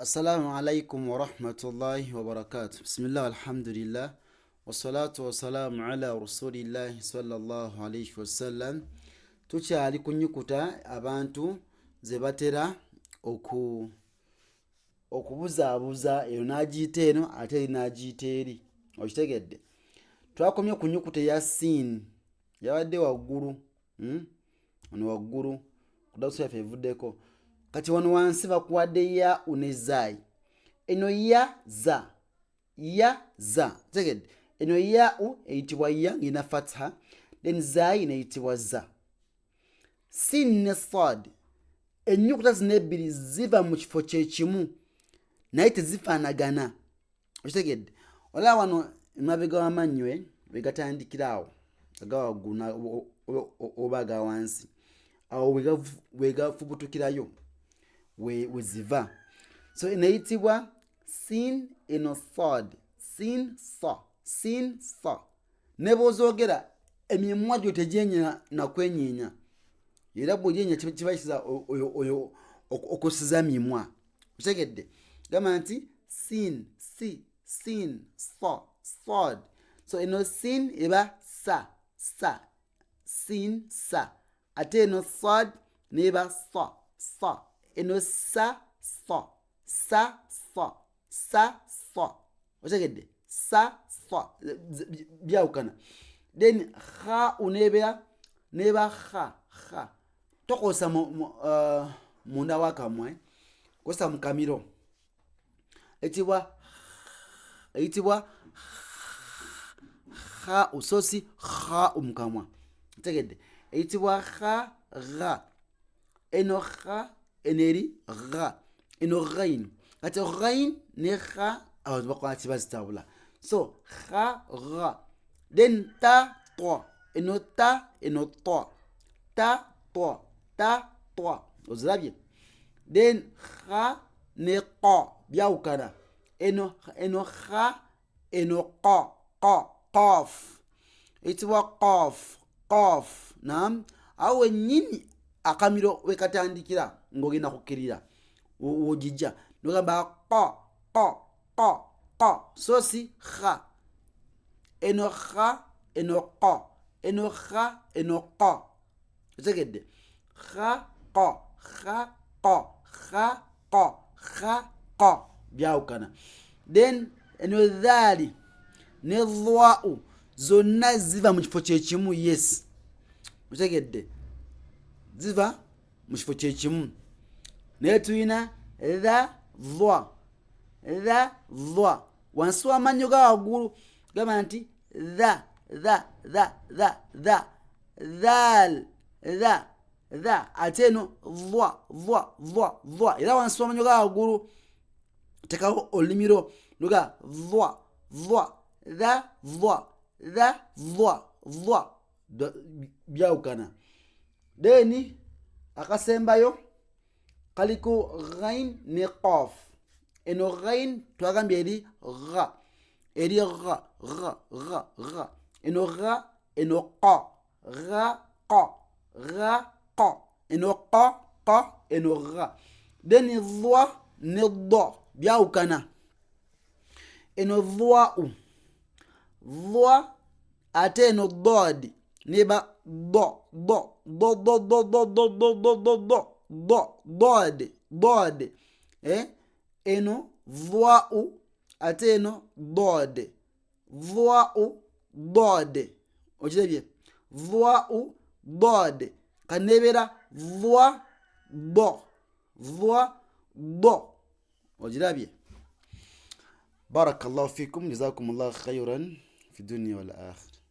السلام عليكم ورحمة الله وبركاته. بسم الله والحمد لله والصلاة والسلام على رسول الله صلى الله عليه وسلم. tukyali ku nnyukuta abantu ze batera okubuzaabuza eyo n'agiyita eno ate eri n'agiyita eri. Okitegedde? Twakomye ku nnyukuta eya siin, yabadde waggulu wano waggulu ku darusu yaffe evuddeko. Kati wano wansi bakuwadde ya ne zaayi. Eno ya za tegedde, eno ya eyitibwa ya ng'ina fatha, then zaayi neyitibwa za. Sin ne sad, ennyukuta zino ebbiri ziva mu kifo kyekimu naye tezifaanagana. Okitegedde? Olaba wano emabega w'amannyo we gatandikira awo aga waggulu oba aga wansi, awo we gafubutukirayo we ziva. So eneyitibwa sin eno sad, sin sa. Ne bw'ozoogera emimwa gyo tegyenyera na kwenyinya, era bw'ogyenyera kiba kisiza oyo okusiza mimwa. Okitegedde? Gamba nti sin sa sad. So eno sin eba sa sin sa, ate eno sad neba sa. Eno sa. Okitegedde? Sa byawukana. Then ha unebera neba ha. Tokosa munda wakamwe, kosa mukamiro. Eyitibwa ha usosi ha umukamwa. Okitegedde? Eyitibwa ha gha. Eno ha eneri gha. Eno ghain. Kati ghain ne gha awo bakola kibazitabula. So ha gha. Then ta. Eno ta eno to. Ta. Ozirabye? Then ha ne qa byawukana. Eno ha eno qa. Qaf. Eyitibwa qaf. Naam. Awo wennyini akamiro wekatandikira ng'ogenda kukkirira wogijja nogamba qa so si ha. Eno ha eno qa. Eno ha eno qa. Otegedde? Ha qa byawukana. Then eno dhaali ne dhwa'u zonna ziva mu kifo kyekimu. Yes, otegedde? Ziva mu kifo kyekimu. Naye tulina dhwa wansi w'amannyo ga waggulu gamba nti dhaal ate eno dhwa. Era wansi w'amannyo ga waggulu tekawo olulimiro luga dhwa byawukana. Then akasembayo kaliko ghain ne qaf. Eno ghain twagambye eri gha. Eno gha eno qa. Eno qa eno gha. Then dhwa ne dha byawukana. Eno dhwa'u ate eno dad neba dad. Eno dhwa'u ate eno dad. Okirabye? Dhwa'u dad kanebera dhwa. Okirabye? بارك الله فيكم، جزاكم الله خيرا في الدنيا والآخرة.